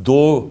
2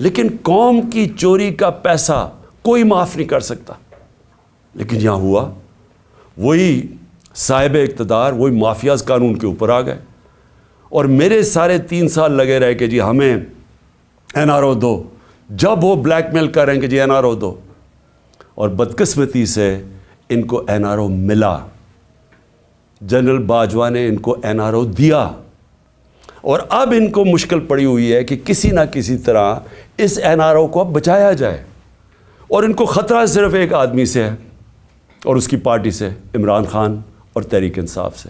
لیکن قوم کی چوری کا پیسہ کوئی معاف نہیں کر سکتا. لیکن یہاں ہوا وہی صاحب اقتدار وہی مافیاز قانون کے اوپر آ گئے, اور میرے سارے 3 سال لگے رہے کہ جی ہمیں NRO دو. جب وہ بلیک میل کر رہے ہیں کہ جی NRO دو, اور بدقسمتی سے ان کو NRO ملا. جنرل باجوہ نے ان کو NRO دیا, اور اب ان کو مشکل پڑی ہوئی ہے کہ کسی نہ کسی طرح اس NRO کو اب بچایا جائے. اور ان کو خطرہ صرف ایک آدمی سے ہے, اور اس کی پارٹی سے, عمران خان اور تحریک انصاف سے.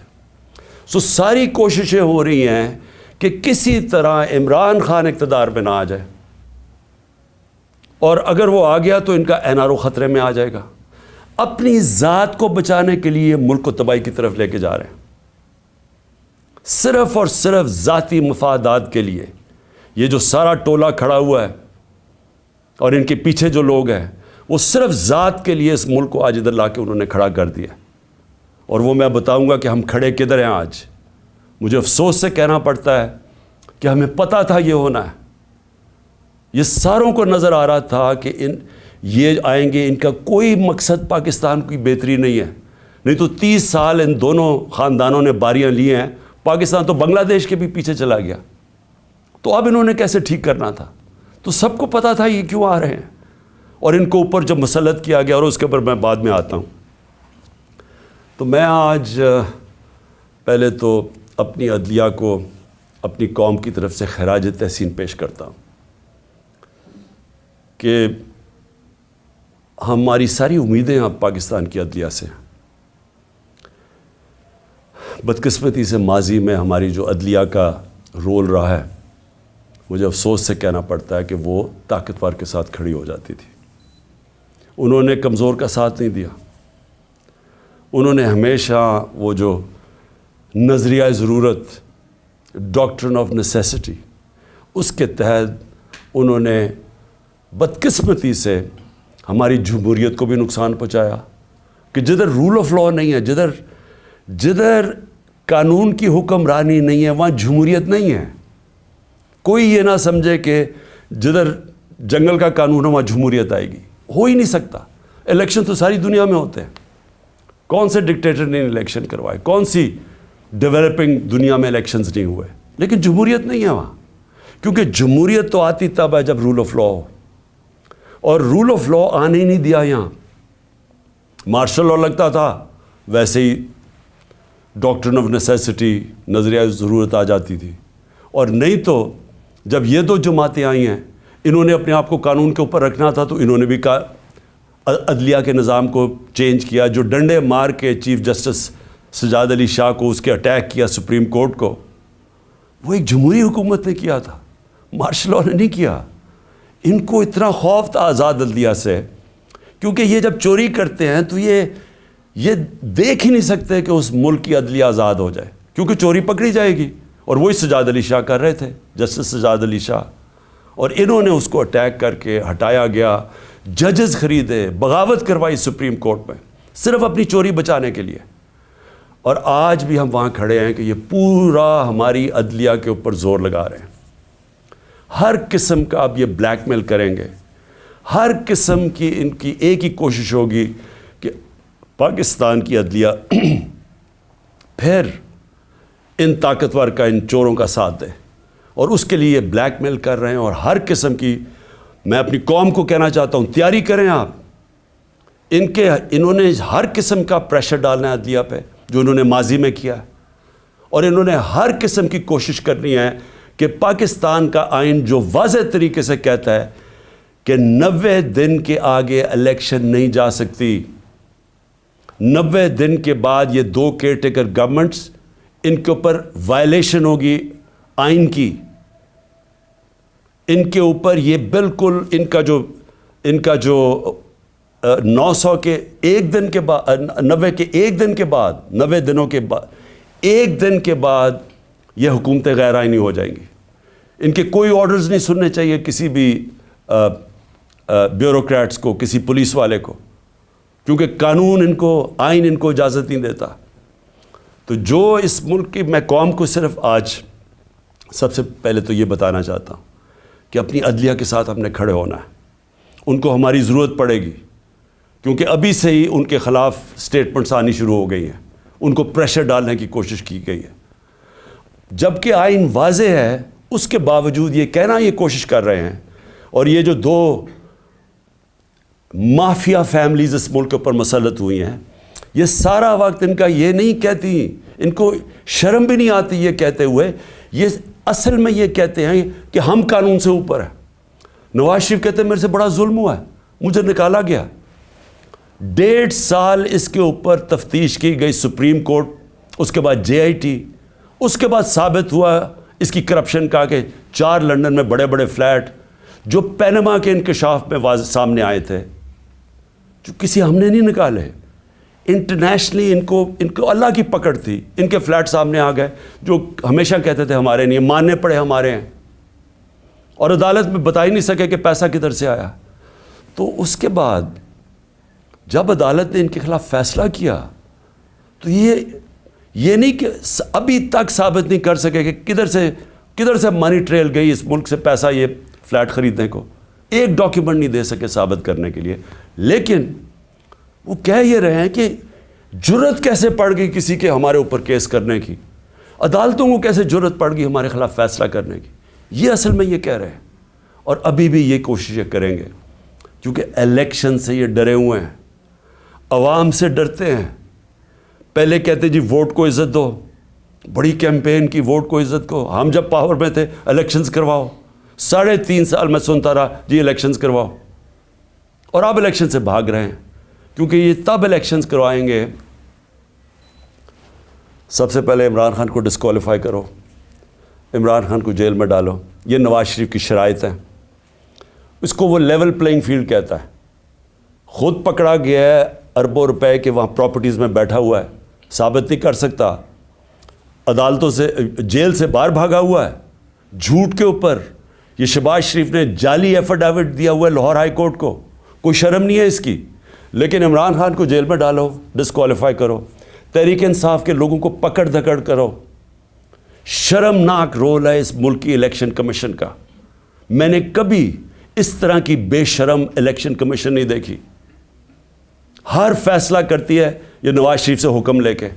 ساری کوششیں ہو رہی ہیں کہ کسی طرح عمران خان اقتدار پہ نہ آ جائے, اور اگر وہ آ گیا تو ان کا NRO خطرے میں آ جائے گا. اپنی ذات کو بچانے کے لیے ملک کو تباہی کی طرف لے کے جا رہے ہیں, صرف اور صرف ذاتی مفادات کے لیے. یہ جو سارا ٹولہ کھڑا ہوا ہے اور ان کے پیچھے جو لوگ ہیں وہ صرف ذات کے لیے اس ملک کو آج ادھر لا کے انہوں نے کھڑا کر دیا. اور وہ میں بتاؤں گا کہ ہم کھڑے کدھر ہیں آج. مجھے افسوس سے کہنا پڑتا ہے کہ ہمیں پتہ تھا یہ ہونا ہے. یہ ساروں کو نظر آ رہا تھا کہ یہ آئیں گے, ان کا کوئی مقصد پاکستان کی بہتری نہیں ہے. نہیں تو 30 سال ان دونوں خاندانوں نے باریاں لی ہیں, پاکستان تو بنگلہ دیش کے بھی پیچھے چلا گیا. تو اب انہوں نے کیسے ٹھیک کرنا تھا؟ تو سب کو پتہ تھا یہ کیوں آ رہے ہیں, اور ان کو اوپر جب مسلط کیا گیا, اور اس کے اوپر میں بعد میں آتا ہوں. تو میں آج پہلے تو اپنی عدلیہ کو اپنی قوم کی طرف سے خراج تحسین پیش کرتا ہوں کہ ہماری ساری امیدیں اب پاکستان کی عدلیہ سے ہیں. بدقسمتی سے ماضی میں ہماری جو عدلیہ کا رول رہا ہے, مجھے افسوس سے کہنا پڑتا ہے کہ وہ طاقتور کے ساتھ کھڑی ہو جاتی تھی. انہوں نے کمزور کا ساتھ نہیں دیا. انہوں نے ہمیشہ وہ جو نظریہ ضرورت, ڈاکٹرن آف نیسیسٹی, اس کے تحت انہوں نے بدقسمتی سے ہماری جمہوریت کو بھی نقصان پہنچایا. کہ جدھر رول آف لاء نہیں ہے, جدھر قانون کی حکمرانی نہیں ہے, وہاں جمہوریت نہیں ہے. کوئی یہ نہ سمجھے کہ جدھر جنگل کا قانون ہے وہاں جمہوریت آئے گی. ہو ہی نہیں سکتا. الیکشن تو ساری دنیا میں ہوتے ہیں. کون سے ڈکٹیٹر نے الیکشن کروائے, کون سی ڈیولپنگ دنیا میں الیکشنز نہیں ہوئے, لیکن جمہوریت نہیں ہے وہاں. کیونکہ جمہوریت تو آتی تب ہے جب رول آف لاء ہو, اور رول آف لاء آنے ہی نہیں دیا یہاں. مارشل لاء لگتا تھا, ویسے ہی ڈاکٹرن آف نیسیسٹی, نظریہ ضرورت آ جاتی تھی. اور نہیں تو جب یہ دو جماعتیں آئی ہیں, انہوں نے اپنے آپ کو قانون کے اوپر رکھنا تھا, تو انہوں نے بھی عدلیہ کے نظام کو چینج کیا. جو ڈنڈے مار کے چیف جسٹس سجاد علی شاہ کو اس کے اٹیک کیا سپریم کورٹ کو, وہ ایک جمہوری حکومت نے کیا تھا, مارشل لاء نے نہیں کیا. ان کو اتنا خوف تھا آزاد عدلیہ سے, کیونکہ یہ جب چوری کرتے ہیں تو یہ دیکھ ہی نہیں سکتے کہ اس ملک کی عدلیہ آزاد ہو جائے, کیونکہ چوری پکڑی جائے گی. اور وہی سجاد علی شاہ کر رہے تھے, جسٹس سجاد علی شاہ, اور انہوں نے اس کو اٹیک کر کے ہٹایا گیا. ججز خریدے, بغاوت کروائی سپریم کورٹ میں, صرف اپنی چوری بچانے کے لیے. اور آج بھی ہم وہاں کھڑے ہیں کہ یہ پورا ہماری عدلیہ کے اوپر زور لگا رہے ہیں. ہر قسم کا اب یہ بلیک میل کریں گے, ہر قسم کی ان کی ایک ہی کوشش ہوگی کہ پاکستان کی عدلیہ پھر ان طاقتور کا, ان چوروں کا ساتھ دے. اور اس کے لیے بلیک میل کر رہے ہیں. اور ہر قسم کی, میں اپنی قوم کو کہنا چاہتا ہوں, تیاری کریں آپ. انہوں نے ہر قسم کا پریشر ڈالنا ہے عدلیہ پہ, جو انہوں نے ماضی میں کیا ہے. اور انہوں نے ہر قسم کی کوشش کرنی ہے کہ پاکستان کا آئین جو واضح طریقے سے کہتا ہے کہ 90 دن کے آگے الیکشن نہیں جا سکتی. 90 دن کے بعد یہ 2 کیئر ٹیکر گورنمنٹس, ان کے اوپر وائلیشن ہوگی آئین کی. ان کے اوپر یہ بالکل ان کا جو 900 کے ایک دن کے بعد, 90 کے ایک دن کے بعد, 90 دنوں کے بعد, ایک دن کے بعد یہ حکومتیں غیر آئینی ہو جائیں گی. ان کے کوئی آرڈرز نہیں سننے چاہیے کسی بھی بیوروکریٹس کو, کسی پولیس والے کو, کیونکہ قانون ان کو, آئین ان کو اجازت نہیں دیتا. تو جو اس ملک کی, میں قوم کو صرف آج سب سے پہلے تو یہ بتانا چاہتا ہوں کہ اپنی عدلیہ کے ساتھ ہم نے کھڑے ہونا ہے. ان کو ہماری ضرورت پڑے گی کیونکہ ابھی سے ہی ان کے خلاف سٹیٹمنٹس آنی شروع ہو گئی ہیں. ان کو پریشر ڈالنے کی کوشش کی گئی ہے. جبکہ آئین واضح ہے اس کے باوجود یہ کہنا یہ کوشش کر رہے ہیں. اور یہ جو 2 مافیا فیملیز اس ملک کے اوپر مسلط ہوئی ہیں, یہ سارا وقت ان کا یہ نہیں کہتی, ان کو شرم بھی نہیں آتی یہ کہتے ہوئے, یہ اصل میں یہ کہتے ہیں کہ ہم قانون سے اوپر ہیں. نواز شریف کہتے ہیں میرے سے بڑا ظلم ہوا ہے, مجھے نکالا گیا. 1.5 سال اس کے اوپر تفتیش کی گئی سپریم کورٹ, اس کے بعد JIT, اس کے بعد ثابت ہوا اس کی کرپشن کا کہ 4 لندن میں بڑے بڑے فلیٹ جو پینما کے انکشاف میں سامنے آئے تھے, جو کسی ہم نے نہیں نکالے. انٹرنیشنلی ان کو اللہ کی پکڑ تھی, ان کے فلیٹ سامنے آ گئے جو ہمیشہ کہتے تھے ہمارے نہیں, ماننے پڑے ہمارے ہیں, اور عدالت میں بتا ہی نہیں سکے کہ پیسہ کدھر سے آیا. تو اس کے بعد جب عدالت نے ان کے خلاف فیصلہ کیا تو یہ نہیں کہ ابھی تک ثابت نہیں کر سکے کہ کدھر سے منی ٹریل گئی اس ملک سے پیسہ یہ فلیٹ خریدنے کو, ایک ڈاکیومنٹ نہیں دے سکے ثابت کرنے کے لیے. لیکن وہ کہہ یہ رہے ہیں کہ جرت کیسے پڑ گئی کسی کے ہمارے اوپر کیس کرنے کی, عدالتوں کو کیسے جرت پڑ گئی ہمارے خلاف فیصلہ کرنے کی. یہ اصل میں یہ کہہ رہے ہیں, اور ابھی بھی یہ کوششیں کریں گے کیونکہ الیکشن سے یہ ڈرے ہوئے ہیں, عوام سے ڈرتے ہیں. پہلے کہتے جی ووٹ کو عزت دو, بڑی کیمپین کی ووٹ کو عزت کو, ہم جب پاور میں تھے الیکشنز کرواؤ, 3.5 سال میں سنتا رہا جی الیکشنز کرواؤ, اور آپ الیکشن سے بھاگ رہے ہیں کیونکہ یہ تب الیکشنز کروائیں گے. سب سے پہلے عمران خان کو ڈسکوالیفائی کرو, عمران خان کو جیل میں ڈالو, یہ نواز شریف کی شرائط ہیں. اس کو وہ لیول پلینگ فیلڈ کہتا ہے. خود پکڑا گیا ہے اربوں روپے کے وہاں پراپرٹیز میں بیٹھا ہوا ہے, ثابت نہیں کر سکتا, عدالتوں سے جیل سے باہر بھاگا ہوا ہے جھوٹ کے اوپر. یہ شہباز شریف نے جعلی ایفیڈیوٹ دیا ہوا ہے لاہور ہائی کورٹ کو, کوئی شرم نہیں ہے اس کی. لیکن عمران خان کو جیل میں ڈالو, ڈسکوالیفائی کرو, تحریک انصاف کے لوگوں کو پکڑ دھکڑ کرو. شرمناک رول ہے اس ملک کی الیکشن کمیشن کا. میں نے کبھی اس طرح کی بے شرم الیکشن کمیشن نہیں دیکھی. ہر فیصلہ کرتی ہے یہ نواز شریف سے حکم لے کے,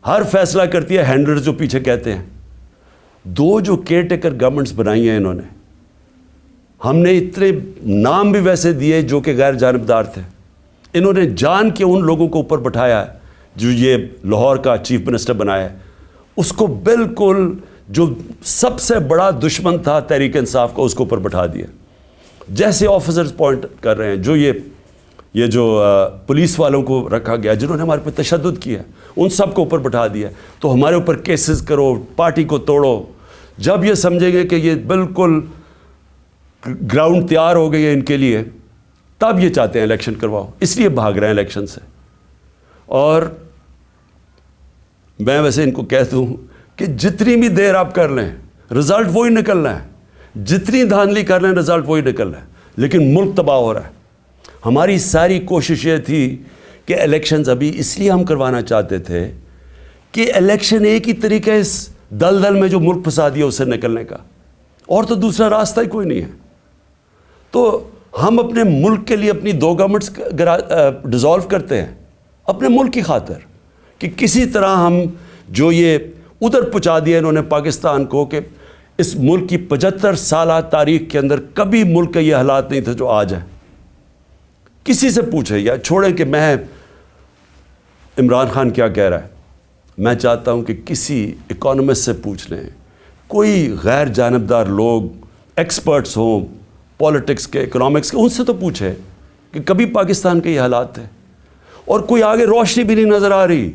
ہر فیصلہ کرتی ہے ہینڈلرز جو پیچھے کہتے ہیں. 2 جو کیئر ٹیکر گورنمنٹس بنائی ہیں انہوں نے, ہم نے اتنے نام بھی ویسے دیے جو کہ غیر جانبدار تھے. انہوں نے جان کے ان لوگوں کو اوپر بٹھایا ہے جو یہ لاہور کا چیف منسٹر بنایا ہے, اس کو بالکل جو سب سے بڑا دشمن تھا تحریک انصاف کا اس کو اوپر بٹھا دیا. جیسے آفیسرز پوائنٹ کر رہے ہیں جو یہ جو پولیس والوں کو رکھا گیا جنہوں نے ہمارے پہ تشدد کیا, ان سب کو اوپر بٹھا دیا. تو ہمارے اوپر کیسز کرو, پارٹی کو توڑو. جب یہ سمجھیں گے کہ یہ بالکل گراؤنڈ تیار ہو گئی ہے ان کے لیے, تب یہ چاہتے ہیں الیکشن کرواؤ, اس لیے بھاگ رہے ہیں الیکشن سے. اور میں ویسے ان کو کہتا ہوں کہ جتنی بھی دیر آپ کر لیں رزلٹ وہی نکلنا ہے, جتنی دھاندلی کر لیں رزلٹ وہی نکلنا ہے. لیکن ملک تباہ ہو رہا ہے. ہماری ساری کوشش یہ تھی کہ الیکشنز ابھی اس لیے ہم کروانا چاہتے تھے کہ الیکشن ایک ہی طریقہ اس دلدل میں جو ملک پھنسا دیا اس سے نکلنے کا, اور تو دوسرا راستہ ہی کوئی نہیں ہے. تو ہم اپنے ملک کے لیے اپنی 2 گورنمنٹس ڈیزالو کرتے ہیں اپنے ملک کی خاطر کہ کسی طرح ہم جو یہ ادھر پہنچا دیا انہوں نے پاکستان کو کہ اس ملک کی 75 سالہ تاریخ کے اندر کبھی ملک کا یہ حالات نہیں تھے جو آج ہے. کسی سے پوچھیں یا چھوڑیں کہ میں عمران خان کیا کہہ رہا ہے, میں چاہتا ہوں کہ کسی اکانومسٹ سے پوچھ لیں, کوئی غیر جانبدار لوگ ایکسپرٹس ہوں پالیٹکس کے, اکنامکس کے, ان سے تو پوچھیں کہ کبھی پاکستان کے یہ حالات تھے. اور کوئی آگے روشنی بھی نہیں نظر آ رہی.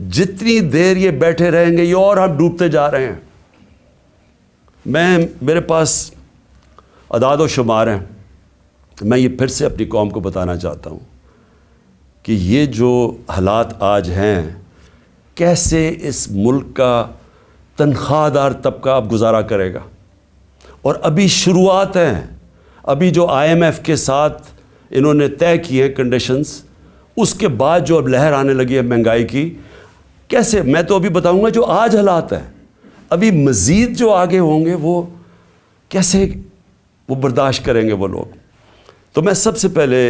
جتنی دیر یہ بیٹھے رہیں گے یہ اور ہم ڈوبتے جا رہے ہیں. میرے پاس اعداد و شمار ہیں, میں یہ پھر سے اپنی قوم کو بتانا چاہتا ہوں کہ یہ جو حالات آج ہیں, کیسے اس ملک کا تنخواہ دار طبقہ اب گزارا کرے گا. اور ابھی شروعات ہیں, ابھی جو IMF کے ساتھ انہوں نے طے کیے ہیں کنڈیشنز, اس کے بعد جو اب لہر آنے لگی ہے مہنگائی کی, کیسے, میں تو ابھی بتاؤں گا جو آج حالات ہیں, ابھی مزید جو آگے ہوں گے وہ کیسے وہ برداشت کریں گے وہ لوگ. تو میں سب سے پہلے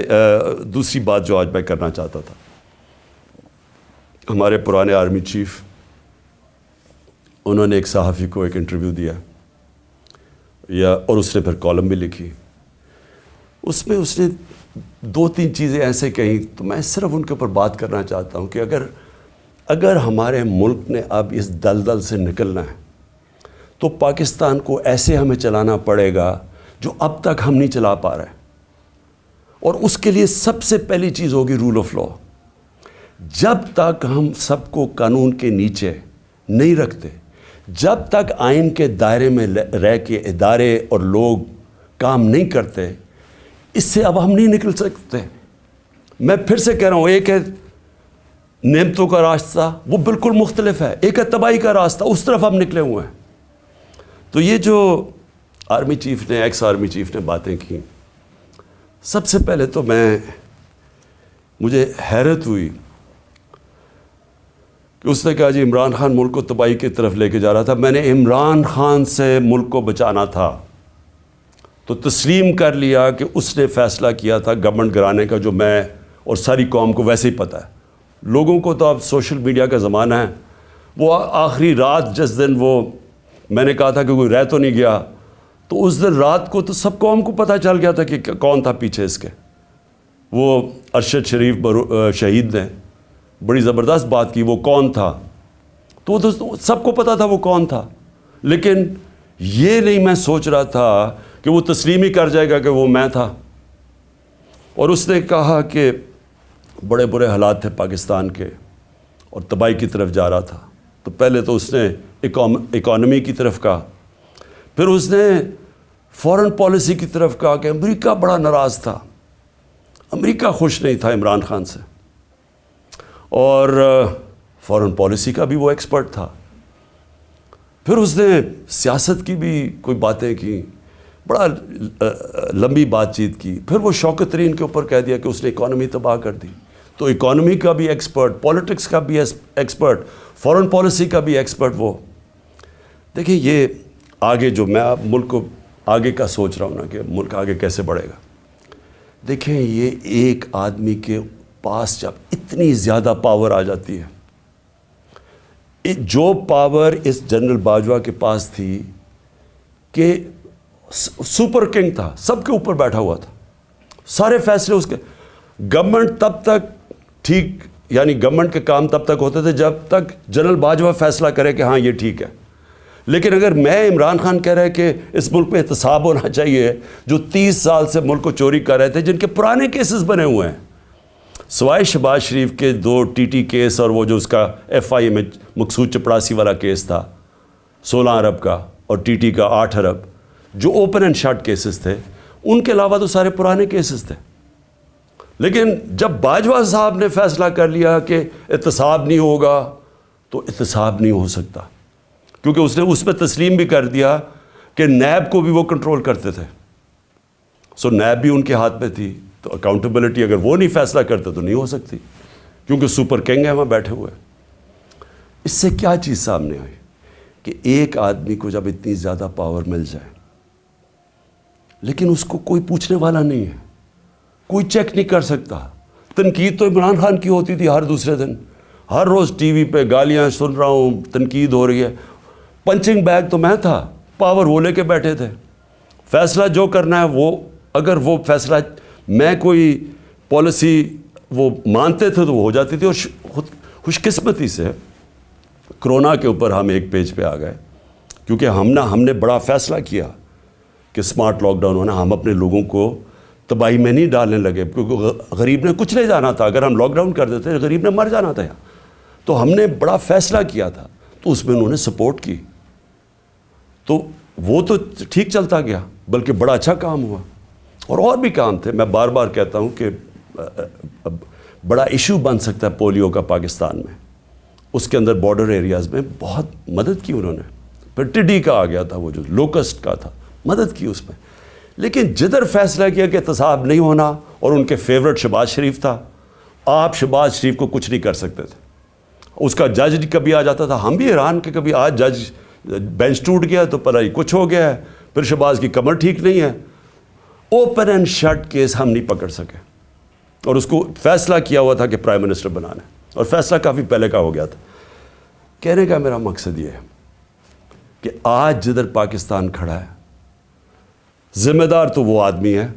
دوسری بات جو آج میں کرنا چاہتا تھا, ہمارے پرانے آرمی چیف, انہوں نے ایک صحافی کو ایک انٹرویو دیا اور اس نے پھر کالم بھی لکھی. اس میں اس نے 2-3 چیزیں ایسے کہیں, تو میں صرف ان کے اوپر بات کرنا چاہتا ہوں کہ اگر ہمارے ملک نے اب اس دلدل سے نکلنا ہے تو پاکستان کو ایسے ہمیں چلانا پڑے گا جو اب تک ہم نہیں چلا پا رہے, اور اس کے لیے سب سے پہلی چیز ہوگی رول آف لا. جب تک ہم سب کو قانون کے نیچے نہیں رکھتے, جب تک آئین کے دائرے میں رہ کے ادارے اور لوگ کام نہیں کرتے, اس سے اب ہم نہیں نکل سکتے. میں پھر سے کہہ رہا ہوں, ایک ہے نعمتوں کا راستہ, وہ بالکل مختلف ہے. ایک ہے تباہی کا راستہ, اس طرف ہم نکلے ہوئے ہیں. تو یہ جو آرمی چیف نے, ایکس آرمی چیف نے باتیں کی, سب سے پہلے تو مجھے حیرت ہوئی کہ اس نے کہا جی عمران خان ملک کو تباہی کی طرف لے کے جا رہا تھا. میں نے عمران خان سے ملک کو بچانا تھا تو تسلیم کر لیا کہ اس نے فیصلہ کیا تھا گورنمنٹ گرانے کا, جو میں اور ساری قوم کو ویسے ہی پتہ ہے. لوگوں کو تو اب سوشل میڈیا کا زمانہ ہے, وہ آخری رات جس دن وہ میں نے کہا تھا کہ کوئی رہ تو نہیں گیا, تو اس دن رات کو تو سب قوم کو پتہ چل گیا تھا کہ کون تھا پیچھے اس کے. وہ ارشد شریف شہید نے بڑی زبردست بات کی, وہ کون تھا, تو سب کو پتہ تھا وہ کون تھا. لیکن یہ نہیں میں سوچ رہا تھا کہ وہ تسلیم ہی کر جائے گا کہ وہ میں تھا. اور اس نے کہا کہ بڑے برے حالات تھے پاکستان کے اور تباہی کی طرف جا رہا تھا. تو پہلے تو اس نے اکانومی کی طرف کہا, پھر اس نے فورن پالیسی کی طرف کہا کہ امریکہ بڑا ناراض تھا, امریکہ خوش نہیں تھا عمران خان سے, اور فورن پالیسی کا بھی وہ ایکسپرٹ تھا. پھر اس نے سیاست کی بھی کوئی باتیں کی, بڑا لمبی بات چیت کی. پھر وہ شوکت ترین کے اوپر کہہ دیا کہ اس نے اکانومی تباہ کر دی. تو اکانومی کا بھی ایکسپرٹ, پالیٹکس کا بھی ایکسپرٹ, فورن پالیسی کا بھی ایکسپرٹ وہ. دیکھیں یہ آگے جو میں اب ملک کو آگے کا سوچ رہا ہوں نا کہ ملک آگے کیسے بڑھے گا. دیکھیں یہ ایک آدمی کے پاس جب اتنی زیادہ پاور آ جاتی ہے, جو پاور اس جنرل باجوہ کے پاس تھی کہ سپر کنگ تھا, سب کے اوپر بیٹھا ہوا تھا, سارے فیصلے اس کے. گورنمنٹ تب تک ٹھیک, یعنی گورنمنٹ کے کام تب تک ہوتے تھے جب تک جنرل باجوہ فیصلہ کرے کہ ہاں یہ ٹھیک ہے. لیکن اگر میں عمران خان کہہ رہا ہے کہ اس ملک میں احتساب ہونا چاہیے, جو 30 سال سے ملک کو چوری کر رہے تھے, جن کے پرانے کیسز بنے ہوئے ہیں, سوائے شہباز شریف کے 2 TT کیس اور وہ جو اس کا FIA میں مقصود چپڑاسی والا کیس تھا 16 ارب کا, اور TT کا 8 ارب, جو اوپن اینڈ شٹ کیسز تھے, ان کے علاوہ تو سارے پرانے کیسز تھے. لیکن جب باجوہ صاحب نے فیصلہ کر لیا کہ احتساب نہیں ہوگا, تو احتساب نہیں ہو سکتا, کیونکہ اس نے اس پہ تسلیم بھی کر دیا کہ نیب کو بھی وہ کنٹرول کرتے تھے. سو نیب بھی ان کے ہاتھ میں تھی, تو اکاؤنٹیبلٹی اگر وہ نہیں فیصلہ کرتے تو نہیں ہو سکتی, کیونکہ سپر کنگ ہیں وہاں بیٹھے ہوئے. اس سے کیا چیز سامنے آئی کہ ایک آدمی کو جب اتنی زیادہ پاور مل جائے, لیکن اس کو کوئی پوچھنے والا نہیں ہے, کوئی چیک نہیں کر سکتا. تنقید تو عمران خان کی ہوتی تھی ہر دوسرے دن, ہر روز ٹی وی پہ گالیاں سن رہا ہوں, تنقید ہو رہی ہے. پنچنگ بیگ تو میں تھا, پاور وہ لے کے بیٹھے تھے. فیصلہ جو کرنا ہے وہ, اگر وہ فیصلہ میں کوئی پالیسی وہ مانتے تھے تو وہ ہو جاتی تھی. اور خوش قسمتی سے کرونا کے اوپر ہم ایک پیج پہ آ گئے, کیونکہ ہم نے بڑا فیصلہ کیا کہ سمارٹ لاک ڈاؤن ہونا. ہم اپنے لوگوں کو تباہی میں نہیں ڈالنے لگے, کیونکہ غریب نے کچھ نہیں جانا تھا. اگر ہم لاک ڈاؤن کر دیتے غریب نے مر جانا تھا. تو ہم نے بڑا فیصلہ کیا تھا, تو اس میں انہوں نے سپورٹ کی, تو وہ تو ٹھیک چلتا گیا, بلکہ بڑا اچھا کام ہوا. اور بھی کام تھے. میں بار بار کہتا ہوں کہ بڑا ایشو بن سکتا ہے پولیو کا پاکستان میں, اس کے اندر بارڈر ایریاز میں بہت مدد کی انہوں نے. پھر ٹڈی کا آ گیا تھا, وہ جو لوکسٹ کا تھا, مدد کی اس میں. لیکن جدھر فیصلہ کیا کہ احتساب نہیں ہونا, اور ان کے فیورٹ شہباز شریف تھا, آپ شہباز شریف کو کچھ نہیں کر سکتے تھے. اس کا جج کبھی آ جاتا تھا, ہم بھی حیران کہ کبھی آج جج بینچ ٹوٹ گیا تو پتہ ہی کچھ ہو گیا ہے, پھر شہباز کی کمر ٹھیک نہیں ہے, اوپن اینڈ شٹ کیس ہم نہیں پکڑ سکے، اور اس کو فیصلہ کیا ہوا تھا کہ پرائم منسٹر بنانا ہے، اور فیصلہ کافی پہلے کا ہو گیا تھا۔ کہنے کا میرا مقصد یہ ہے کہ آج جدھر پاکستان کھڑا ہے، ذمہ دار تو وہ آدمی ہے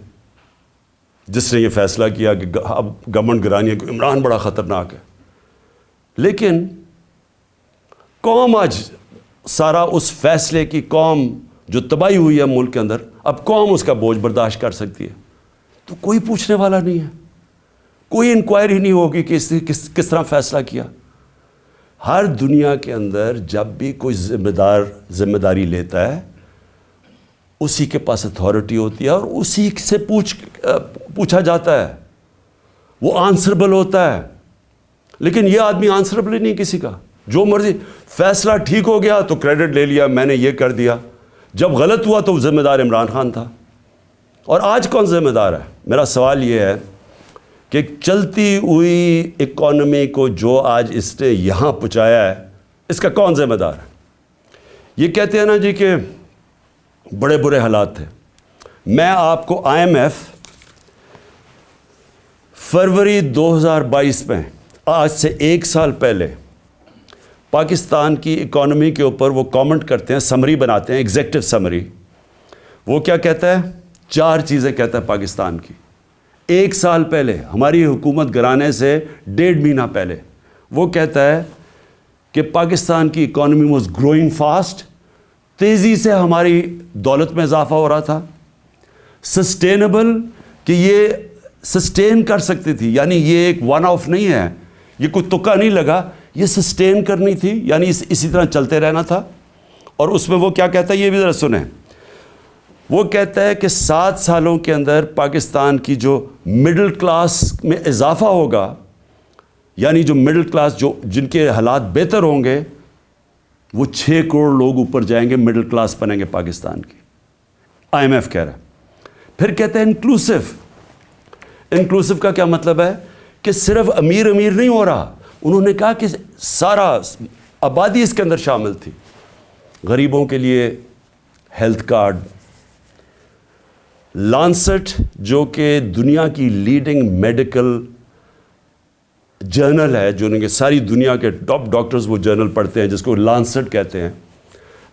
جس نے یہ فیصلہ کیا کہ اب گورنمنٹ گرانی ہے، عمران بڑا خطرناک ہے، لیکن قوم آج سارا اس فیصلے کی، قوم جو تباہی ہوئی ہے ملک کے اندر، اب قوم اس کا بوجھ برداشت کر سکتی ہے، تو کوئی پوچھنے والا نہیں ہے، کوئی انکوائری نہیں ہوگی کہ اس نے کس طرح فیصلہ کیا۔ ہر دنیا کے اندر جب بھی کوئی ذمہ داری لیتا ہے، اسی کے پاس اتھارٹی ہوتی ہے اور اسی سے پوچھا جاتا ہے، وہ آنسربل ہوتا ہے۔ لیکن یہ آدمی آنسربل ہی نہیں کسی کا، جو مرضی فیصلہ ٹھیک ہو گیا تو کریڈٹ لے لیا، میں نے یہ کر دیا، جب غلط ہوا تو ذمہ دار عمران خان تھا۔ اور آج کون ذمہ دار ہے؟ میرا سوال یہ ہے کہ چلتی ہوئی اکانومی کو جو آج اس نے یہاں پہنچایا ہے، اس کا کون ذمہ دار ہے؟ یہ کہتے ہیں نا جی کہ بڑے برے حالات تھے۔ میں آپ کو IMF فروری 2022 میں، آج سے 1 سال پہلے، پاکستان کی اکانومی کے اوپر وہ کامنٹ کرتے ہیں، سمری بناتے ہیں، ایگزیکٹو سمری۔ وہ کیا کہتا ہے؟ 4 چیزیں کہتا ہے پاکستان کی۔ 1 سال پہلے، ہماری حکومت گرانے سے 1.5 مہینہ پہلے، وہ کہتا ہے کہ پاکستان کی اکانومی واز گروئنگ فاسٹ، تیزی سے ہماری دولت میں اضافہ ہو رہا تھا۔ سسٹینیبل، کہ یہ سسٹین کر سکتی تھی، یعنی یہ ایک ون آف نہیں ہے، یہ کوئی تکا نہیں لگا، یہ سسٹین کرنی تھی، یعنی اسی طرح چلتے رہنا تھا۔ اور اس میں وہ کیا کہتا ہے، یہ بھی ذرا سنیں۔ وہ کہتا ہے کہ 7 سالوں کے اندر پاکستان کی جو مڈل کلاس میں اضافہ ہوگا، یعنی جو مڈل کلاس، جن کے حالات بہتر ہوں گے، وہ 6 کروڑ لوگ اوپر جائیں گے، مڈل کلاس بنیں گے پاکستان کی۔ IMF کہہ رہا ہے۔ پھر کہتے ہیں انکلوسو۔ انکلوسو کا کیا مطلب ہے؟ کہ صرف امیر نہیں ہو رہا، انہوں نے کہا کہ سارا آبادی اس کے اندر شامل تھی۔ غریبوں کے لیے ہیلتھ کارڈ، لانسٹ جو کہ دنیا کی لیڈنگ میڈیکل جرنل ہے، جو ان کے ساری دنیا کے ٹاپ ڈاکٹرز وہ جرنل پڑھتے ہیں، جس کو لانسٹ کہتے ہیں،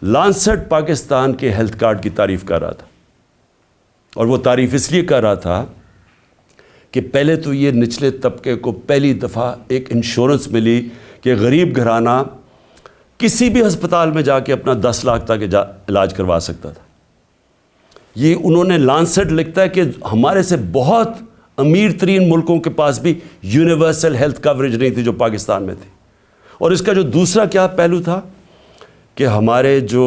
لانسٹ پاکستان کے ہیلتھ کارڈ کی تعریف کر رہا تھا۔ اور وہ تعریف اس لیے کر رہا تھا کہ پہلے تو یہ نچلے طبقے کو پہلی دفعہ ایک انشورنس ملی کہ غریب گھرانہ کسی بھی ہسپتال میں جا کے اپنا 10 لاکھ تک علاج کروا سکتا تھا۔ یہ انہوں نے لانسٹ لکھتا ہے کہ ہمارے سے بہت امیر ترین ملکوں کے پاس بھی یونیورسل ہیلتھ کوریج نہیں تھی جو پاکستان میں تھی۔ اور اس کا جو دوسرا کیا پہلو تھا کہ ہمارے جو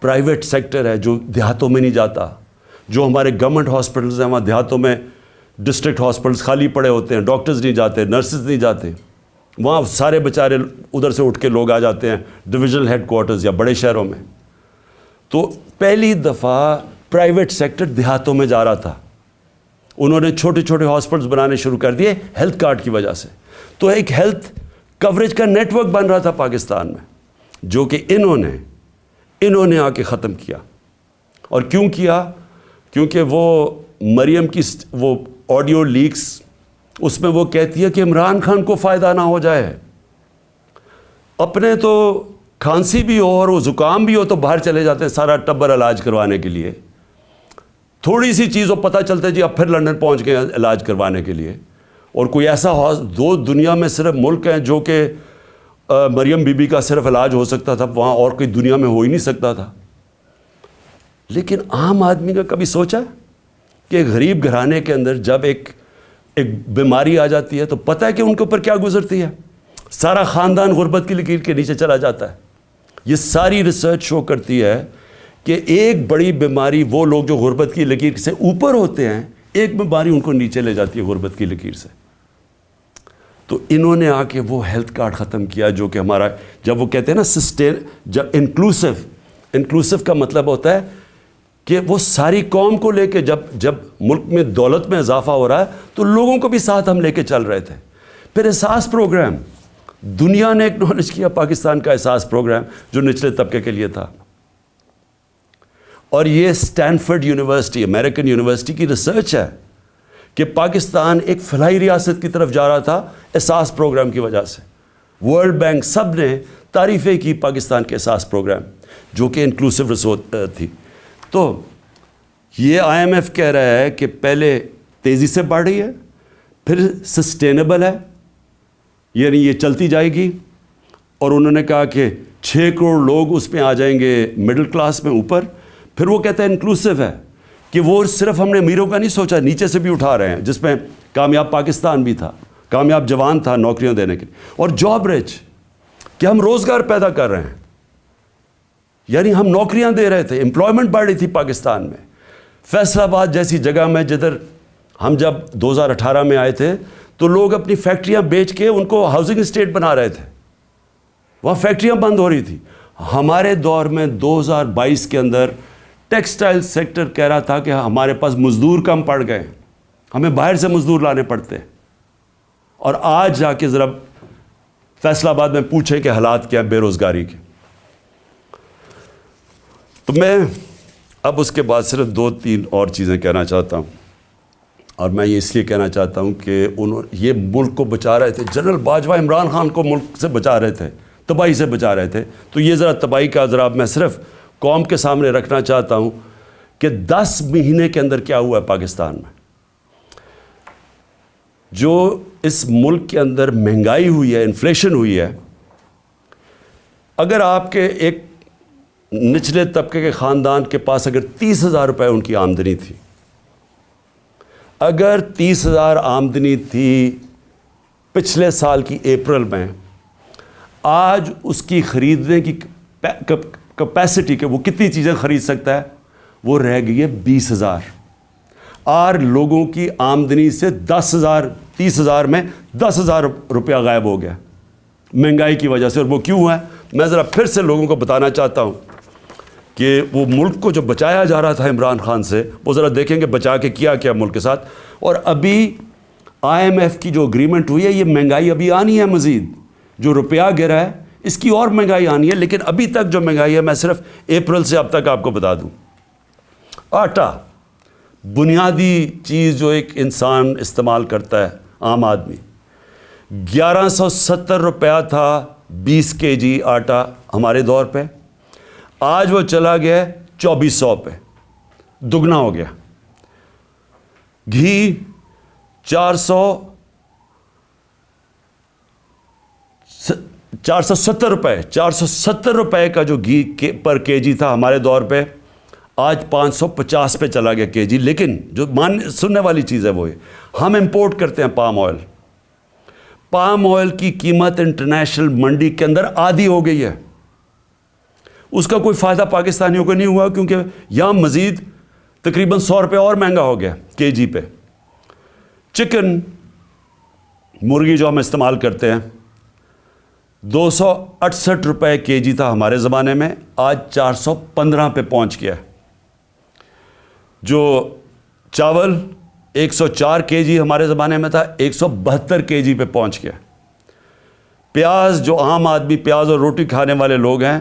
پرائیویٹ سیکٹر ہے، جو دیہاتوں میں نہیں جاتا، جو ہمارے گورنمنٹ ہاسپٹلز ہیں، وہاں دیہاتوں میں ڈسٹرکٹ ہاسپٹلز خالی پڑے ہوتے ہیں، ڈاکٹرز نہیں جاتے، نرسز نہیں جاتے، وہاں سارے بیچارے ادھر سے اٹھ کے لوگ آ جاتے ہیں ڈویژنل ہیڈ کوارٹرز یا بڑے شہروں میں۔ تو پہلی دفعہ پرائیویٹ سیکٹر دیہاتوں میں جا رہا تھا، انہوں نے چھوٹے چھوٹے ہاسپٹلز بنانے شروع کر دیے ہیلتھ کارڈ کی وجہ سے۔ تو ایک ہیلتھ کوریج کا نیٹ ورک بن رہا تھا پاکستان میں، جو کہ انہوں نے آ کے ختم کیا۔ اور کیوں کیا؟ کیونکہ وہ مریم کی وہ آڈیو لیکس، اس میں وہ کہتی ہے کہ عمران خان کو فائدہ نہ ہو جائے، اپنے تو کھانسی بھی ہو اور وہ زکام بھی ہو تو باہر چلے جاتے ہیں سارا ٹبر علاج کروانے کے لیے، تھوڑی سی چیز ہو پتہ چلتا ہے جی اب پھر لندن پہنچ گئے علاج کروانے کے لیے۔ اور کوئی ایسا دو دنیا میں صرف ملک ہیں جو کہ مریم بی بی کا صرف علاج ہو سکتا تھا، وہاں اور کوئی دنیا میں ہو ہی نہیں سکتا تھا۔ لیکن عام آدمی کا کبھی سوچا کہ غریب گھرانے کے اندر جب ایک بیماری آ جاتی ہے تو پتہ ہے کہ ان کے اوپر کیا گزرتی ہے؟ سارا خاندان غربت کی لکیر کے نیچے چلا جاتا ہے۔ یہ ساری ریسرچ شو کرتی ہے کہ ایک بڑی بیماری وہ لوگ جو غربت کی لکیر سے اوپر ہوتے ہیں، ایک بیماری ان کو نیچے لے جاتی ہے غربت کی لکیر سے۔ تو انہوں نے آ کے وہ ہیلتھ کارڈ ختم کیا جو کہ ہمارا، جب وہ کہتے ہیں نا سسٹین، جب انکلوسو کا مطلب ہوتا ہے کہ وہ ساری قوم کو لے کے، جب ملک میں دولت میں اضافہ ہو رہا ہے تو لوگوں کو بھی ساتھ ہم لے کے چل رہے تھے۔ پھر احساس پروگرام، دنیا نے ایکنالج کیا پاکستان کا احساس پروگرام جو نچلے طبقے کے لیے تھا۔ اور یہ اسٹینفرڈ یونیورسٹی, امریکن یونیورسٹی کی ریسرچ ہے کہ پاکستان ایک فلاحی ریاست کی طرف جا رہا تھا احساس پروگرام کی وجہ سے. ورلڈ بینک سب نے تعریفیں کی پاکستان کے احساس پروگرام, جو کہ انکلوسیو تھی. تو یہ آئی ایم ایف کہہ رہا ہے کہ پہلے تیزی سے بڑھ رہی ہے, پھر سسٹینیبل ہے, یعنی یہ چلتی جائے گی. اور انہوں نے کہا کہ 6 کروڑ لوگ اس میں آ جائیں گے مڈل کلاس میں اوپر. پھر وہ کہتا ہے انکلوسیو ہے, کہ وہ صرف ہم نے امیروں کا نہیں سوچا, نیچے سے بھی اٹھا رہے ہیں, جس میں کامیاب پاکستان بھی تھا, کامیاب جوان تھا نوکریاں دینے کے لیے, اور جاب رچ, کہ ہم روزگار پیدا کر رہے ہیں, یعنی ہم نوکریاں دے رہے تھے, امپلائمنٹ بڑھ رہی تھی پاکستان میں. فیصل آباد جیسی جگہ میں جدھر ہم جب 2018 میں آئے تھے تو لوگ اپنی فیکٹریاں بیچ کے ان کو ہاؤسنگ اسٹیٹ بنا رہے تھے, وہاں فیکٹریاں بند ہو رہی تھی. ہمارے دور میں 2022 کے اندر ٹیکسٹائل سیکٹر کہہ رہا تھا کہ ہمارے پاس مزدور کم پڑ گئے, ہمیں باہر سے مزدور لانے پڑتے. اور آج جا کے ذرا فیصل آباد میں پوچھیں کہ حالات کیا ہیں بے روزگاری کے. تو میں اب اس کے بعد صرف 2-3 اور چیزیں کہنا چاہتا ہوں, اور میں یہ اس لیے کہنا چاہتا ہوں کہ یہ ملک کو بچا رہے تھے. جنرل باجوہ عمران خان کو ملک سے بچا رہے تھے, تباہی سے بچا رہے تھے. تو یہ ذرا تباہی کا ذرا میں صرف قوم کے سامنے رکھنا چاہتا ہوں کہ 10 مہینے کے اندر کیا ہوا ہے پاکستان میں. جو اس ملک کے اندر مہنگائی ہوئی ہے, انفلیشن ہوئی ہے, اگر آپ کے ایک نچلے طبقے کے خاندان کے پاس اگر 30,000 روپے ان کی آمدنی تھی, اگر 30,000 آمدنی تھی پچھلے سال کی اپریل میں, آج اس کی خریدنے کی کیپیسٹی کہ وہ کتنی چیزیں خرید سکتا ہے, وہ رہ گئی ہے 20,000. اور لوگوں کی آمدنی سے 10,000, 30,000 میں 10,000 روپیہ غائب ہو گیا مہنگائی کی وجہ سے. اور وہ کیوں ہے, میں ذرا پھر سے لوگوں کو بتانا چاہتا ہوں کہ وہ ملک کو جو بچایا جا رہا تھا عمران خان سے, وہ ذرا دیکھیں کہ بچا کے کیا کیا ملک کے ساتھ. اور ابھی آئی ایم ایف کی جو اگریمنٹ ہوئی ہے, یہ مہنگائی ابھی آنی ہے مزید, جو روپیہ گرا ہے اس کی اور مہنگائی آنی ہے. لیکن ابھی تک جو مہنگائی ہے, میں صرف اپریل سے اب تک آپ کو بتا دوں. آٹا, بنیادی چیز جو ایک انسان استعمال کرتا ہے, عام آدمی, 1170 روپیہ تھا 20 kg آٹا ہمارے دور پہ. آج وہ چلا گیا 2400 پہ, دگنا ہو گیا. گھی 470 روپے, 470 روپے کا جو گھی پر kg تھا ہمارے دور پہ, آج 550 پہ چلا گیا kg. لیکن جو سننے والی چیز ہے وہ ہے, ہم امپورٹ کرتے ہیں پام آئل. پام آئل کی قیمت انٹرنیشنل منڈی کے اندر آدھی ہو گئی ہے. اس کا کوئی فائدہ پاکستانیوں کو نہیں ہوا, کیونکہ یہاں مزید تقریباً 100 روپے اور مہنگا ہو گیا kg پہ. چکن, مرغی جو ہم استعمال کرتے ہیں, 268 روپے kg تھا ہمارے زمانے میں, آج 415 پہ پہنچ گیا. جو چاول 104 kg ہمارے زمانے میں تھا, 172 kg پہ پہنچ گیا. پیاز, جو عام آدمی پیاز اور روٹی کھانے والے لوگ ہیں,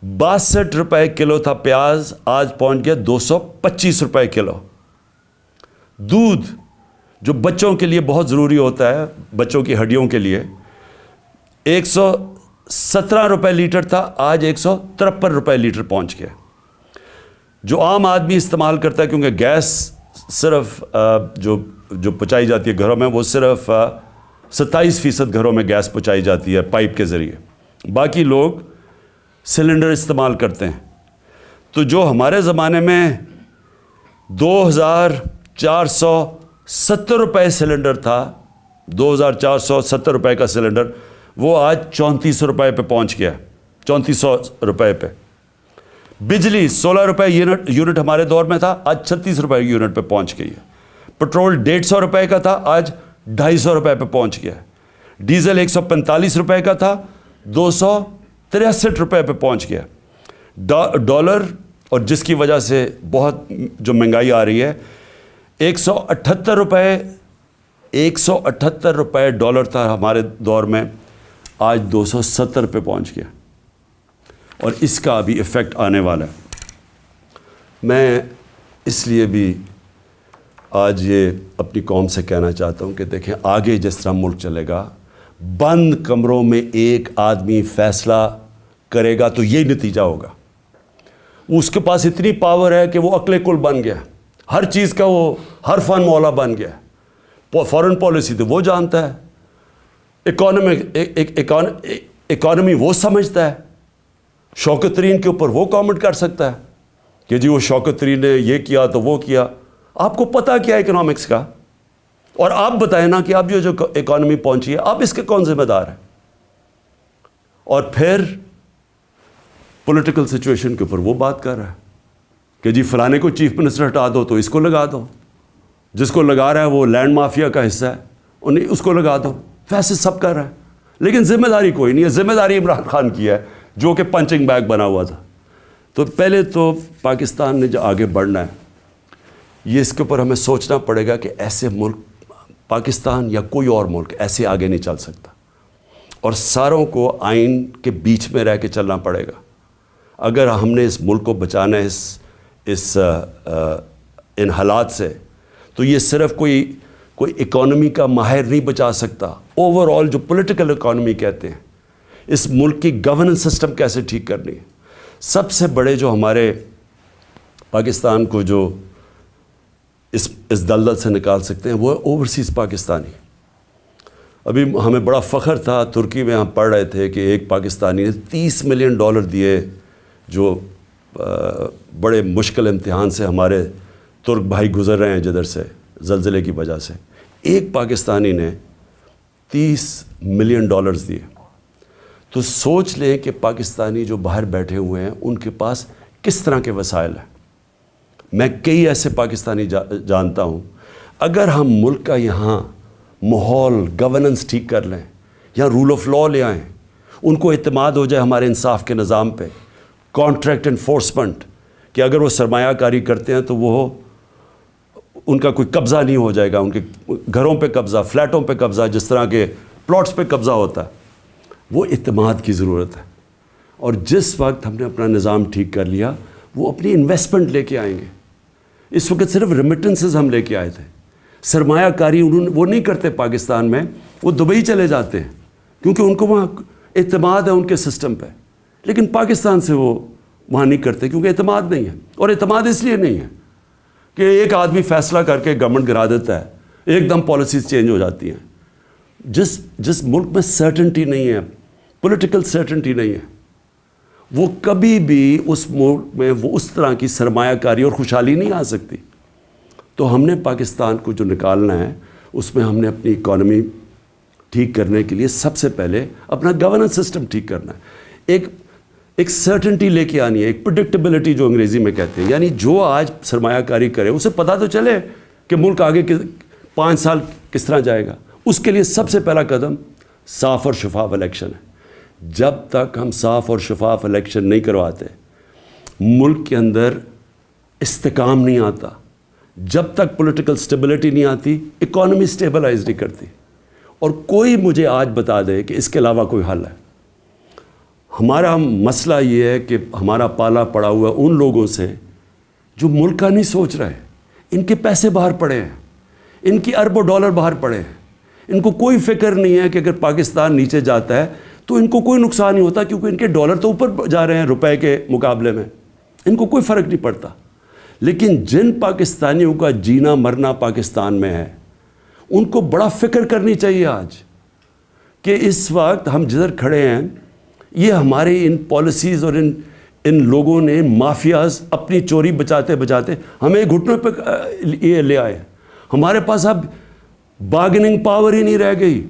62 روپے کلو تھا پیاز, آج پہنچ گیا 225 روپے کلو. دودھ, جو بچوں کے لیے بہت ضروری ہوتا ہے, بچوں کی ہڈیوں کے لیے, 117 روپے لیٹر تھا, آج 153 روپے لیٹر پہنچ گیا. جو عام آدمی استعمال کرتا ہے, کیونکہ گیس صرف جو پہنچائی جاتی ہے گھروں میں, وہ صرف 27% گھروں میں گیس پہنچائی جاتی ہے پائپ کے ذریعے, باقی لوگ سلنڈر استعمال کرتے ہیں. تو جو ہمارے زمانے میں 2470 روپے سلنڈر تھا, 2470 روپے کا سلنڈر, وہ آج 3400 روپے پہ پہنچ گیا, 3400 روپے پہ. بجلی 16 روپے یونٹ ہمارے دور میں تھا, آج 36 روپے یونٹ پہ پہنچ گئی ہے. پٹرول 150 روپے کا تھا, آج 250 روپے پہ پہنچ گیا. ڈیزل 145 روپے کا تھا, 263 روپے پہ پہنچ گیا. ڈالر, اور جس کی وجہ سے بہت جو مہنگائی آ رہی ہے, 178 روپے ڈالر تھا ہمارے دور میں, آج 270 پہ پہنچ گیا. اور اس کا بھی ایفیکٹ آنے والا ہے. میں اس لیے بھی آج یہ اپنی قوم سے کہنا چاہتا ہوں کہ دیکھیں آگے جس طرح ملک چلے گا، بند کمروں میں ایک آدمی فیصلہ کرے گا تو یہی نتیجہ ہوگا۔ اس کے پاس اتنی پاور ہے کہ وہ عقل کل بن گیا، ہر چیز کا وہ ہر فن مولا بن گیا۔ فارن پالیسی تو وہ جانتا ہے، اکانومی وہ سمجھتا ہے، شوکت ترین کے اوپر وہ کامنٹ کر سکتا ہے کہ جی وہ شوکت ترین نے یہ کیا تو وہ کیا۔ آپ کو پتہ کیا ہے اکنامکس کا؟ اور آپ بتائیں نا کہ اب یہ جو اکانومی پہنچی ہے اب اس کے کون ذمہ دار ہے؟ اور پھر پولیٹیکل سچویشن کے اوپر وہ بات کر رہا ہے کہ جی فلانے کو چیف منسٹر ہٹا دو تو اس کو لگا دو، جس کو لگا رہا ہے وہ لینڈ مافیا کا حصہ ہے انہیں اس کو لگا دو، ویسے سب کر رہا ہے لیکن ذمہ داری کوئی نہیں ہے۔ ذمہ داری عمران خان کی ہے جو کہ پنچنگ بیگ بنا ہوا تھا۔ تو پہلے تو پاکستان نے جو آگے بڑھنا ہے یہ اس کے اوپر ہمیں سوچنا پڑے گا کہ ایسے ملک پاکستان یا کوئی اور ملک ایسے آگے نہیں چل سکتا، اور ساروں کو آئین کے بیچ میں رہ کے چلنا پڑے گا۔ اگر ہم نے اس ملک کو بچانا ہے ان حالات سے، تو یہ صرف کوئی اکانومی کا ماہر نہیں بچا سکتا۔ اوور آل جو پولیٹیکل اکانومی کہتے ہیں، اس ملک کی گورننس سسٹم کیسے ٹھیک کرنی ہے۔ سب سے بڑے جو ہمارے پاکستان کو جو اس دلدل سے نکال سکتے ہیں وہ اوورسیز پاکستانی۔ ابھی ہمیں بڑا فخر تھا، ترکی میں ہم پڑھ رہے تھے کہ ایک پاکستانی نے $30 ملین دیے، جو بڑے مشکل امتحان سے ہمارے ترک بھائی گزر رہے ہیں جدھر سے زلزلے کی وجہ سے۔ ایک پاکستانی نے $30 ملین دیے۔ تو سوچ لیں کہ پاکستانی جو باہر بیٹھے ہوئے ہیں ان کے پاس کس طرح کے وسائل ہیں۔ میں کئی ایسے پاکستانی جانتا ہوں، اگر ہم ملک کا یہاں ماحول گورننس ٹھیک کر لیں یا رول آف لاء لے آئیں، ان کو اعتماد ہو جائے ہمارے انصاف کے نظام پہ، کانٹریکٹ انفورسمنٹ، کہ اگر وہ سرمایہ کاری کرتے ہیں تو وہ ان کا کوئی قبضہ نہیں ہو جائے گا، ان کے گھروں پہ قبضہ، فلیٹوں پہ قبضہ، جس طرح کے پلاٹس پہ قبضہ ہوتا ہے۔ وہ اعتماد کی ضرورت ہے، اور جس وقت ہم نے اپنا نظام ٹھیک کر لیا وہ اپنی انویسٹمنٹ لے کے آئیں گے۔ اس وقت صرف ریمیٹنسز ہم لے کے آئے تھے، سرمایہ کاری وہ نہیں کرتے پاکستان میں، وہ دبئی چلے جاتے ہیں کیونکہ ان کو وہاں اعتماد ہے ان کے سسٹم پہ، لیکن پاکستان سے وہ وہاں نہیں کرتے کیونکہ اعتماد نہیں ہے۔ اور اعتماد اس لیے نہیں ہے کہ ایک آدمی فیصلہ کر کے گورنمنٹ گرا دیتا ہے، ایک دم پالیسیز چینج ہو جاتی ہیں۔ جس ملک میں سرٹنٹی نہیں ہے، پولیٹیکل سرٹنٹی نہیں ہے، وہ کبھی بھی اس ملک میں وہ اس طرح کی سرمایہ کاری اور خوشحالی نہیں آ سکتی۔ تو ہم نے پاکستان کو جو نکالنا ہے اس میں ہم نے اپنی اکانومی ٹھیک کرنے کے لیے سب سے پہلے اپنا گورننس سسٹم ٹھیک کرنا ہے، ایک سرٹنٹی لے کے آنی ہے، ایک پریڈکٹیبلٹی جو انگریزی میں کہتے ہیں، یعنی جو آج سرمایہ کاری کرے اسے پتہ تو چلے کہ ملک آگے 5 سال کس طرح جائے گا۔ اس کے لیے سب سے پہلا قدم صاف اور شفاف الیکشن ہے۔ جب تک ہم صاف اور شفاف الیکشن نہیں کرواتے، ملک کے اندر استحکام نہیں آتا، جب تک پولیٹیکل سٹیبلٹی نہیں آتی، اکانومی سٹیبلائز نہیں کرتی۔ اور کوئی مجھے آج بتا دے کہ اس کے علاوہ کوئی حل ہے۔ ہمارا مسئلہ یہ ہے کہ ہمارا پالا پڑا ہوا ان لوگوں سے جو ملک کا نہیں سوچ رہے، ان کے پیسے باہر پڑے ہیں، ان کی اربوں ڈالر باہر پڑے ہیں، ان کو کوئی فکر نہیں ہے کہ اگر پاکستان نیچے جاتا ہے تو ان کو کوئی نقصان نہیں ہوتا کیونکہ ان کے ڈالر تو اوپر جا رہے ہیں روپے کے مقابلے میں، ان کو کوئی فرق نہیں پڑتا۔ لیکن جن پاکستانیوں کا جینا مرنا پاکستان میں ہے ان کو بڑا فکر کرنی چاہیے آج کہ اس وقت ہم جدھر کھڑے ہیں یہ ہمارے ان پالیسیز اور ان لوگوں نے مافیاز اپنی چوری بچاتے بچاتے ہمیں گھٹنوں پہ یہ لے آئے۔ ہمارے پاس اب بارگننگ پاور ہی نہیں رہ گئی،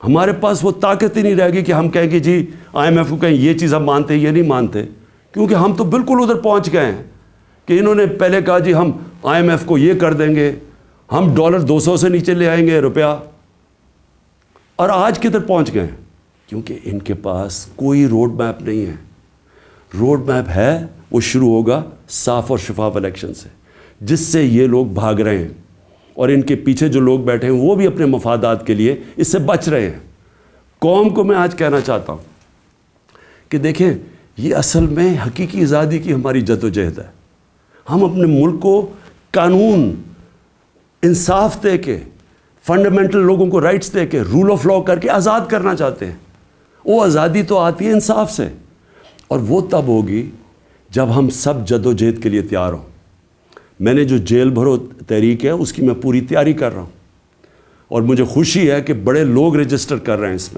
ہمارے پاس وہ طاقت ہی نہیں رہ گئی کہ ہم کہیں کہ جی IMF کو کہیں یہ چیز ہم مانتے یہ نہیں مانتے، کیونکہ ہم تو بالکل ادھر پہنچ گئے ہیں کہ انہوں نے پہلے کہا جی ہم IMF کو یہ کر دیں گے، ہم ڈالر 200 سے نیچے لے آئیں گے روپیہ، اور آج کدھر پہنچ گئے ہیں؟ کیونکہ ان کے پاس کوئی روڈ میپ نہیں ہے۔ روڈ میپ ہے وہ شروع ہوگا صاف اور شفاف الیکشن سے، جس سے یہ لوگ بھاگ رہے ہیں، اور ان کے پیچھے جو لوگ بیٹھے ہیں وہ بھی اپنے مفادات کے لیے اس سے بچ رہے ہیں۔ قوم کو میں آج کہنا چاہتا ہوں کہ دیکھیں یہ اصل میں حقیقی آزادی کی ہماری جد و جہد ہے۔ ہم اپنے ملک کو قانون انصاف دے کے فنڈامنٹل لوگوں کو رائٹس دے کے رول آف لا کر کے آزاد کرنا چاہتے ہیں. وہ آزادی تو آتی ہے انصاف سے, اور وہ تب ہوگی جب ہم سب جد و جہد کے لیے تیار ہوں. میں نے جو جیل بھرو تحریک ہے اس کی میں پوری تیاری کر رہا ہوں, اور مجھے خوشی ہے کہ بڑے لوگ رجسٹر کر رہے ہیں اس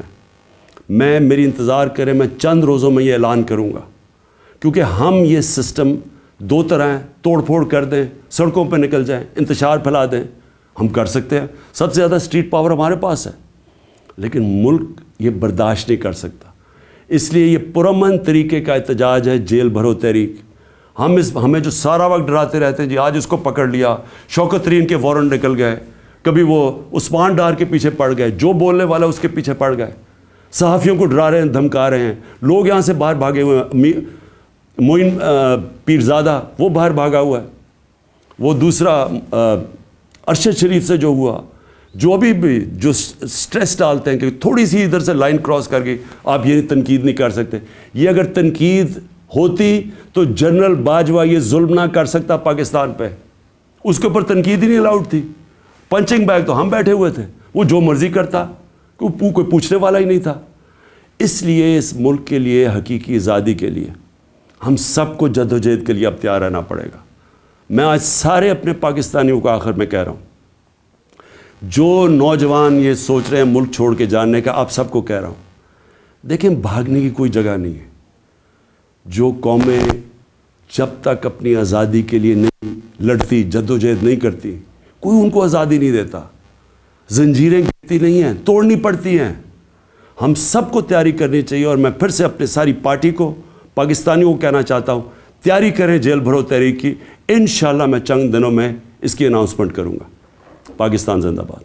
میں میری انتظار کریں, میں چند روزوں میں یہ اعلان کروں گا, کیونکہ ہم یہ سسٹم دو طرح ہیں, توڑ پھوڑ کر دیں, سڑکوں پہ نکل جائیں, انتشار پھیلا دیں, ہم کر سکتے ہیں, سب سے زیادہ اسٹریٹ پاور ہمارے پاس ہے, لیکن ملک یہ برداشت نہیں کر سکتا. اس لیے یہ پرامن طریقے کا احتجاج ہے جیل بھرو تحریک. ہمیں جو سارا وقت ڈراتے رہتے ہیں جی آج اس کو پکڑ لیا, شوکت ترین کے وارنٹ نکل گئے, کبھی وہ عثمان ڈار کے پیچھے پڑ گئے, جو بولنے والا اس کے پیچھے پڑ گئے, صحافیوں کو ڈرا رہے ہیں, دھمکا رہے ہیں, لوگ یہاں سے باہر بھاگے ہوئے ہیں. معین پیرزادہ وہ باہر بھاگا ہوا ہے, وہ دوسرا ارشد شریف سے جو ہوا, جو ابھی بھی جو سٹریس ڈالتے ہیں کہ تھوڑی سی ادھر سے لائن کراس کر کے آپ یہ تنقید نہیں کر سکتے. یہ اگر تنقید ہوتی تو جنرل باجوہ یہ ظلم نہ کر سکتا پاکستان پہ, اس کے اوپر تنقید ہی نہیں الاؤڈ تھی. پنچنگ بیگ تو ہم بیٹھے ہوئے تھے, وہ جو مرضی کرتا, کوئی پوچھنے والا ہی نہیں تھا. اس لیے اس ملک کے لیے, حقیقی آزادی کے لیے ہم سب کو جد و جہد کے لیے اب تیار رہنا پڑے گا. میں آج سارے اپنے پاکستانیوں کو آخر میں کہہ رہا ہوں, جو نوجوان یہ سوچ رہے ہیں ملک چھوڑ کے جانے کا, آپ سب کو کہہ رہا ہوں, دیکھیں بھاگنے کی کوئی جگہ نہیں ہے. جو قومیں جب تک اپنی آزادی کے لیے نہیں لڑتی, جد و جہد نہیں کرتی, کوئی ان کو آزادی نہیں دیتا. زنجیریں گرتی نہیں ہیں, توڑنی پڑتی ہیں. ہم سب کو تیاری کرنی چاہیے, اور میں پھر سے اپنے ساری پارٹی کو, پاکستانیوں کو کہنا چاہتا ہوں, تیاری کریں جیل بھرو تحریک کی. انشاءاللہ میں چند دنوں میں اس کی اناؤنسمنٹ کروں گا. پاکستان زندہ باد.